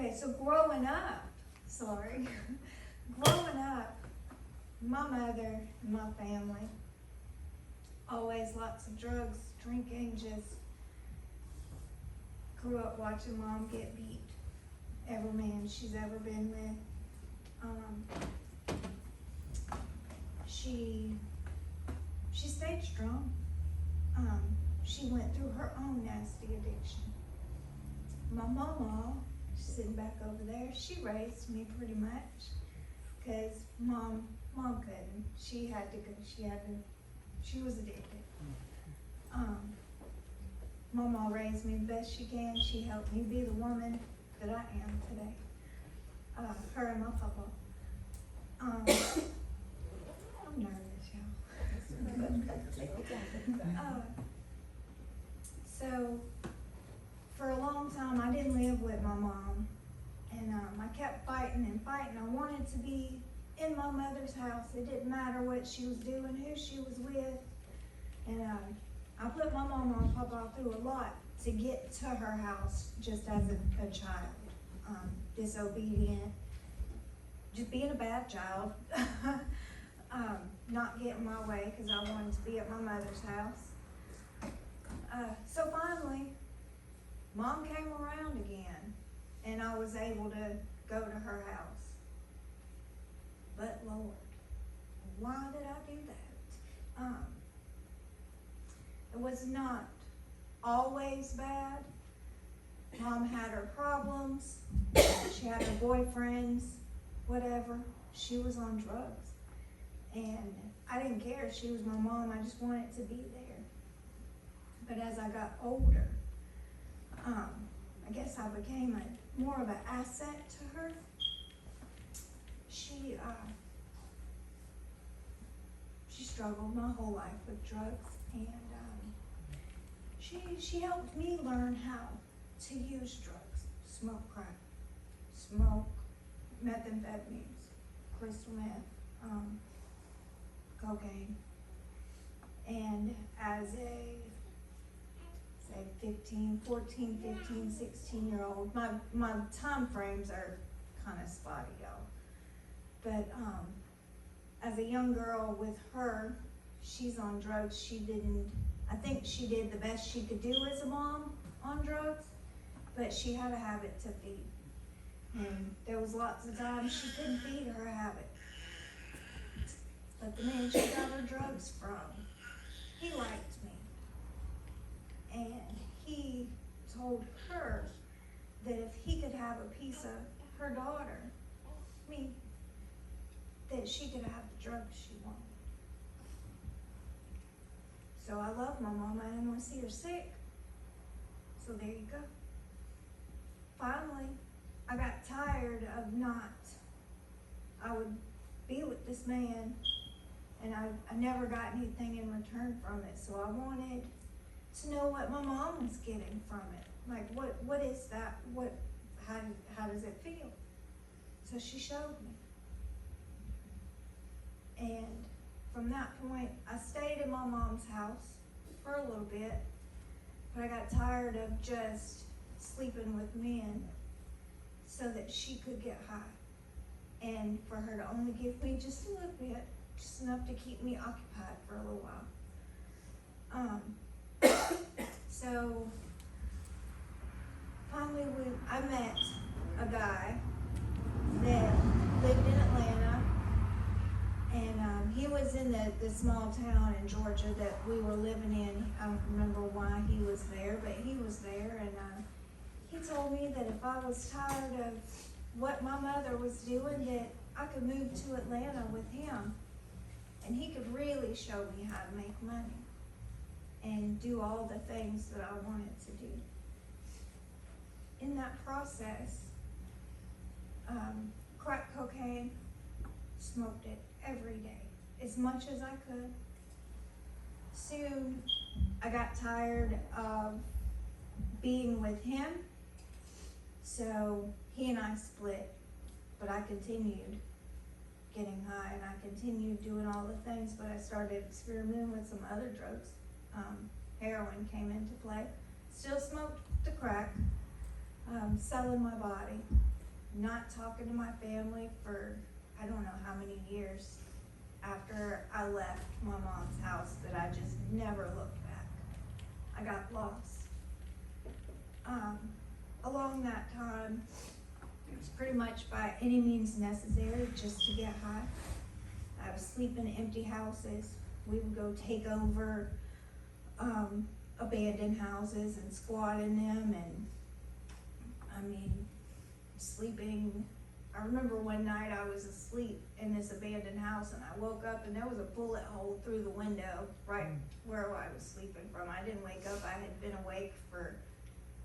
Okay, so growing up, growing up, my mother and my family, always lots of drugs, drinking, just grew up watching Mom get beat. Every man she's ever been with. She stayed strong. She went through her own nasty addiction. My mama, she's sitting back over there, she raised me pretty much, cause mom couldn't. She was addicted. Mama raised me the best she can. She helped me be the woman that I am today. Her and my papa. I'm nervous, y'all. So, for a long time, I didn't live with my mom, and I kept fighting and fighting. I wanted to be in my mother's house. It didn't matter what she was doing, who she was with, and I put my mama and papa through a lot to get to her house just as a child. Disobedient, just being a bad child, not getting my way because I wanted to be at my mother's house. So finally, Mom came around again, and I was able to go to her house. But Lord, why did I do that? It was not always bad. Mom had her problems. She had her boyfriends, whatever. She was on drugs. And I didn't care. She was my mom. I just wanted to be there. But as I got older, I guess I became more of an asset to her. She struggled my whole life with drugs, and she helped me learn how to use drugs, smoke crack, smoke methamphetamines, crystal meth, cocaine. And as a, say, 14, 15, 16-year-old, my time frames are kind of spotty, y'all. But as a young girl with her, she's on drugs. I think she did the best she could do as a mom on drugs, but she had a habit to feed. And there was lots of times she couldn't feed her habit. But the man she got her drugs from, he liked me. And he told her that if he could have a piece of her daughter, me, that she could have the drugs she wanted. So I love my mom. I didn't want to see her sick. So there you go. Finally, I got tired of I would be with this man, and I never got anything in return from it. So I wanted to know what my mom was getting from it. Like, what is that? How does it feel? So she showed me. And from that point, I stayed in my mom's house for a little bit, but I got tired of just sleeping with men so that she could get high, and for her to only give me just a little bit, just enough to keep me occupied for a little while. So finally I met a guy that lived in Atlanta, and he was in the small town in Georgia that we were living in. I don't remember why he was there, but he was there, and he told me that if I was tired of what my mother was doing, that I could move to Atlanta with him, and he could really show me how to make money and do all the things that I wanted to do. In that process, crack cocaine, smoked it every day, as much as I could. Soon, I got tired of being with him, so he and I split, but I continued getting high, and I continued doing all the things, but I started experimenting with some other drugs. Heroin came into play. Still smoked the crack, selling my body, not talking to my family for I don't know how many years after I left my mom's house that I just never looked back. I got lost. Along that time, it was pretty much by any means necessary just to get high. I would sleep in empty houses. We would go take over abandoned houses and squat in them, and I mean, sleeping. I remember one night I was asleep in this abandoned house and I woke up and there was a bullet hole through the window right where I was sleeping from. I didn't wake up. I had been awake for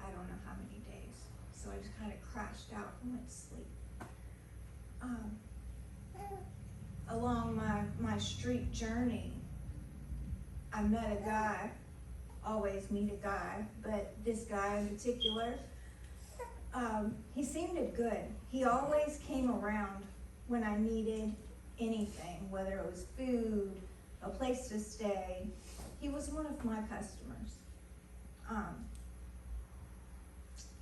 I don't know how many days. So I just kind of crashed out and went to sleep. Along my street journey, I met a guy, always meet a guy, but this guy in particular, he seemed good. He always came around when I needed anything, whether it was food, a place to stay. He was one of my customers.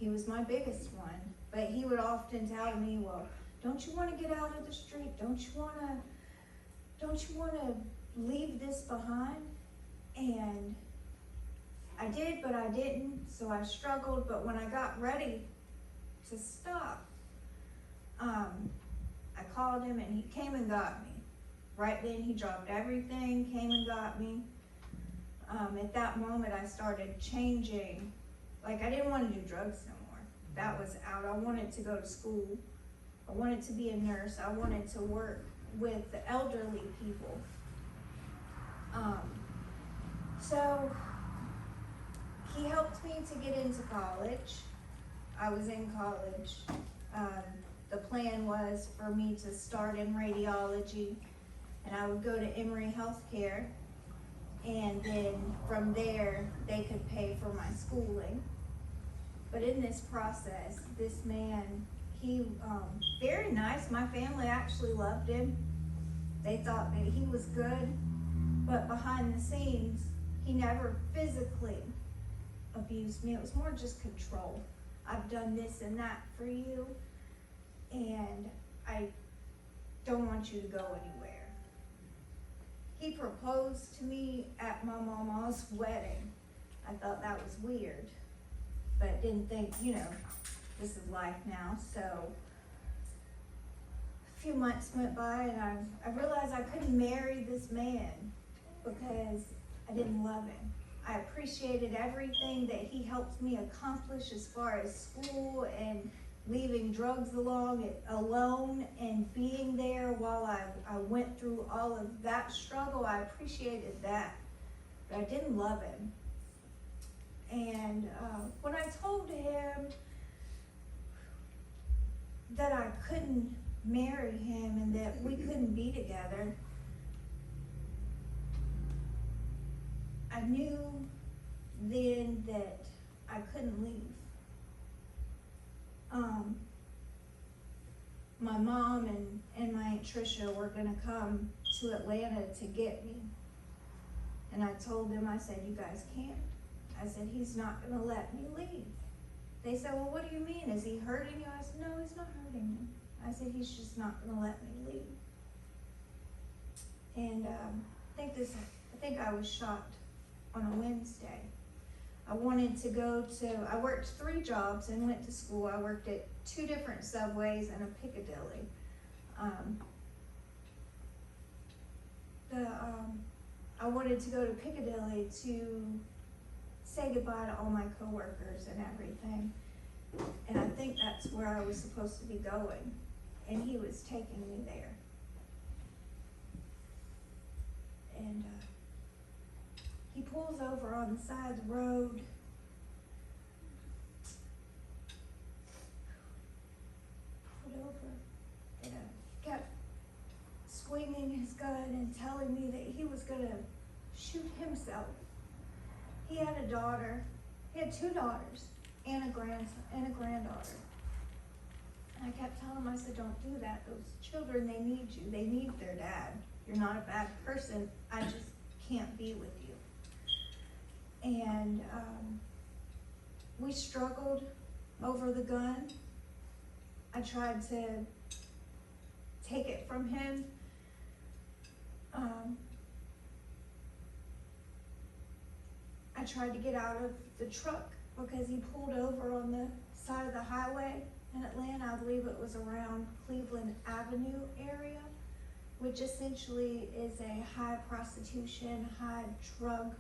He was my biggest one, but he would often tell me, well, don't you want to get out of the street? Don't you want to leave this behind? And I did, but I didn't, so I struggled. But when I got ready to stop, I called him and he came and got me. Right then he dropped everything, came and got me. At that moment I started changing. Like, I didn't want to do drugs no more. That was out. I wanted to go to school. I wanted to be a nurse. I wanted to work with the elderly people. So he helped me to get into college. I was in college. The plan was for me to start in radiology, and I would go to Emory Healthcare, and then from there they could pay for my schooling. But in this process, this man, he very nice. My family actually loved him. They thought that he was good, but behind the scenes, he never physically abused me. It was more just control. I've done this and that for you, and I don't want you to go anywhere. He proposed to me at my mama's wedding. I thought that was weird, but didn't think, this is life now. So a few months went by and I realized I couldn't marry this man because I didn't love him. I appreciated everything that he helped me accomplish as far as school and leaving drugs alone and being there while I went through all of that struggle. I appreciated that, but I didn't love him. And when I told him that I couldn't marry him and that we couldn't be together, I knew then that I couldn't leave. My mom and my Aunt Tricia were gonna come to Atlanta to get me. And I told them, I said, you guys can't. I said, he's not gonna let me leave. They said, well, what do you mean? Is he hurting you? I said, no, he's not hurting me. I said, he's just not gonna let me leave. And I think I was shocked on a Wednesday. I wanted to I worked 3 jobs and went to school. I worked at 2 different Subways and a Piccadilly. I wanted to go to Piccadilly to say goodbye to all my coworkers and everything. And I think that's where I was supposed to be going. And he was taking me there. And he pulls over on the side of the road. Pulled over and kept swinging his gun and telling me that he was gonna shoot himself. He had a daughter. He had 2 daughters and a grandson and a granddaughter. And I kept telling him, I said, don't do that. Those children, they need you. They need their dad. You're not a bad person. I just can't be with you. And we struggled over the gun. I tried to take it from him. I tried to get out of the truck because he pulled over on the side of the highway in Atlanta. I believe it was around Cleveland Avenue area, which essentially is a high prostitution, high drug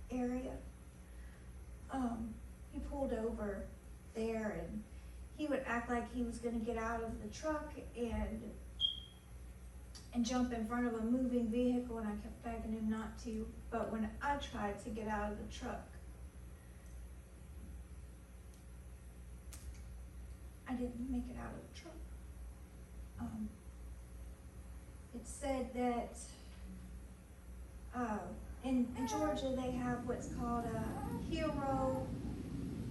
area. He pulled over there and he would act like he was gonna get out of the truck and jump in front of a moving vehicle, and I kept begging him not to. But when I tried to get out of the truck, I didn't make it out of the truck. It said that in Georgia they have what's called a hero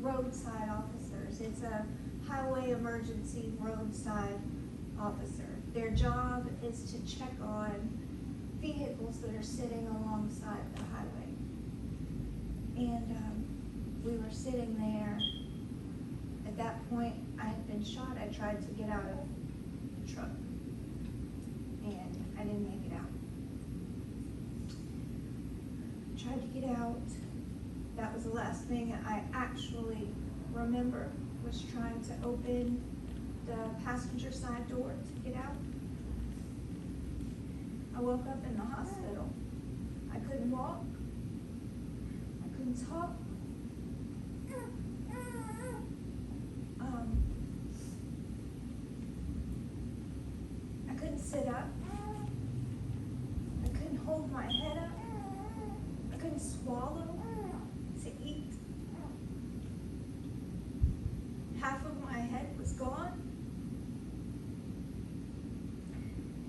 roadside officers. It's a highway emergency roadside officer. Their job is to check on vehicles that are sitting alongside the highway. And we were sitting there. At that point, I had been shot. I tried to get out of the truck, and I didn't make it out. Tried to get out. That was the last thing I actually remember, was trying to open the passenger side door to get out. I woke up in the hospital. I couldn't walk. I couldn't talk. I couldn't sit up. I couldn't hold my head up. I couldn't swallow to eat. Half of my head was gone.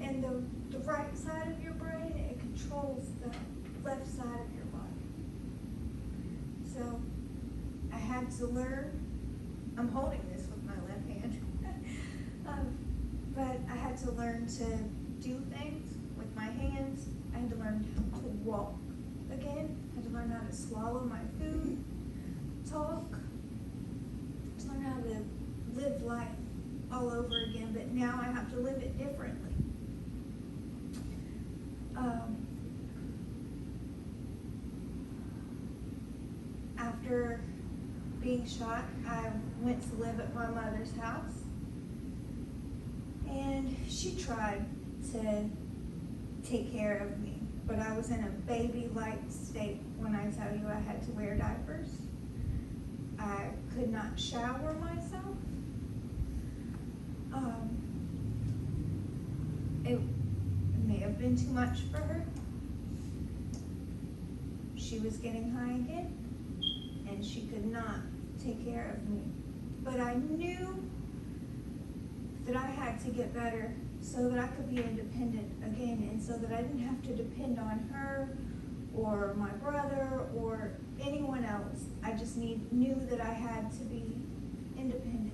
And the right side of your brain, it controls the left side of your body. So I had to learn. I'm holding this with my left hand. But I had to learn to do things with my hands. I had to learn how to walk again. I had to learn how to swallow my food, talk, to learn how to live life all over again. But now I have to live it differently. After being shot, I went to live at my mother's house, and she tried to take care of me, but I was in a baby-like state when I tell you I had to wear diapers. I could not shower myself. It may have been too much for her. She was getting high again, and she could not take care of me. But I knew that I had to get better so that I could be independent again, and so that I didn't have to depend on her or my brother or anyone else. I just knew that I had to be independent.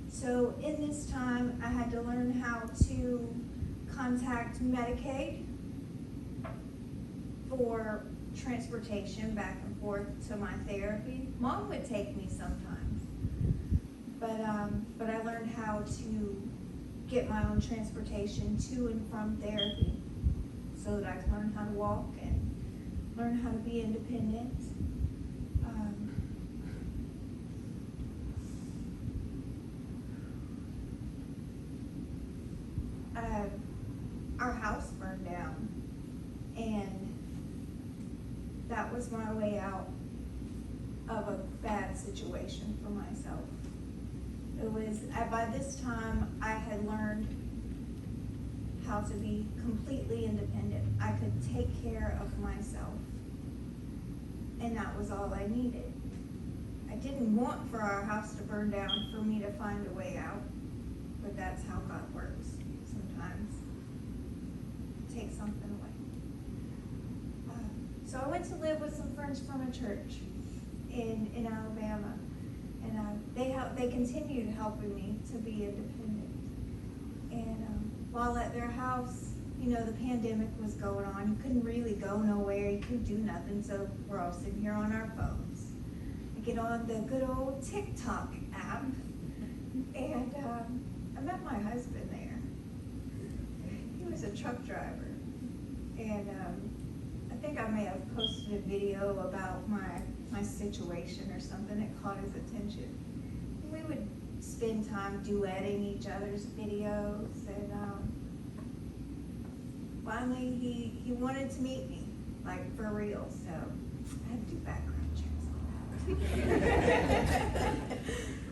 So in this time, I had to learn how to contact Medicaid for transportation back and forth to my therapy. Mom would take me sometimes, but I learned how to get my own transportation to and from therapy so that I could learn how to walk and learn how to be independent. Our house burned down, and that was my way out of a bad situation for myself. It was, by this time, I had learned how to be completely independent. I could take care of myself, and that was all I needed. I didn't want for our house to burn down for me to find a way out, but that's how God works sometimes. Take something away. So I went to live with some friends from a church in Alabama, and they continued helping me to be independent. And while at their house, the pandemic was going on. You couldn't really go nowhere. You couldn't do nothing. So we're all sitting here on our phones. I get on the good old TikTok app, and I met my husband there. He was a truck driver. And I think I may have posted a video about my situation or something that caught his attention. And we would spend time duetting each other's videos, and finally he wanted to meet me, like for real, so I had to do background checks.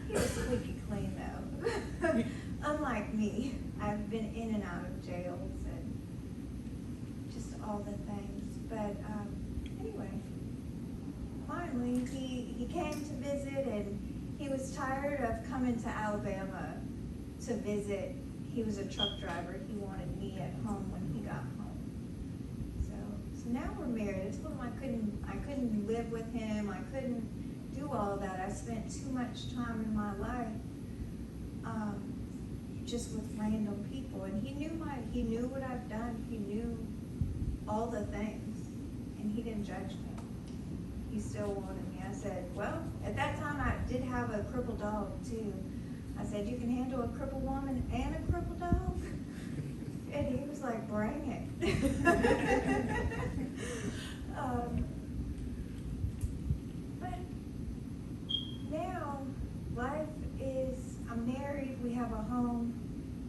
He was squeaky clean though. Unlike me, I've been in and out of jails and just all the things, but anyway, finally he came to visit, and he was tired of coming to Alabama to visit. He was a truck driver. He wanted me at home when he got home. So now we're married. I told him I couldn't live with him. I couldn't do all that. I spent too much time in my life just with random people, and he knew what I've done. He knew all the things, and he didn't judge me. He still wanted me. I said, well, at that time I did have a crippled dog too. I said, you can handle a crippled woman and a crippled dog? And he was like, bring it. But now life is, I'm married, we have a home,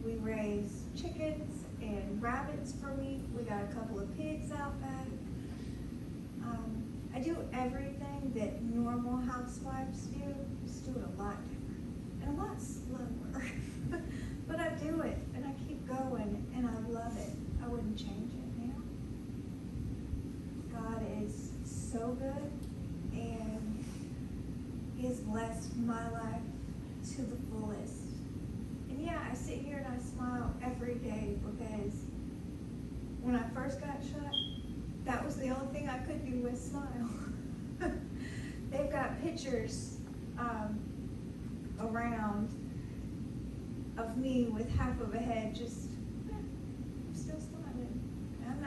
we raise chickens and rabbits for meat, we got a couple of pigs out back. I do everything that normal housewives do, just do it a lot different and a lot slower. But I do it and I keep going and I love it. I wouldn't change it now. God is so good, and He has blessed my life to the fullest. And yeah, I sit here and I smile every day because when I first got shot, that was the only thing I could do was smile. They've got pictures around of me with half of a head, just, I'm still smiling.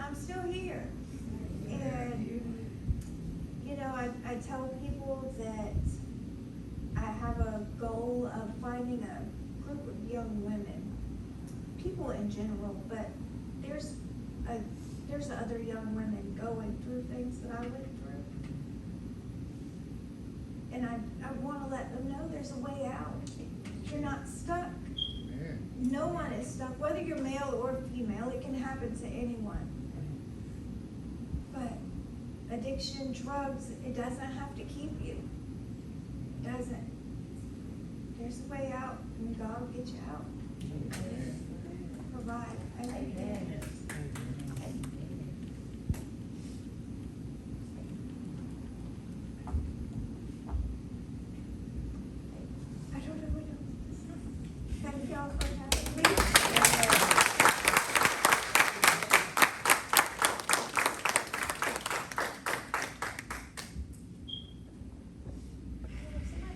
I'm still here. And, you know, I tell people that I have a goal of finding a group of young women, people in general, but there's other young women going through things that I went through. And I want to let them know there's a way out. You're not stuck. No one is stuck, whether you're male or female. It can happen to anyone. But addiction, drugs, it doesn't have to keep you. It doesn't. There's a way out, and God will get you out. Provide everything. I don't know what else to say. Thank y'all for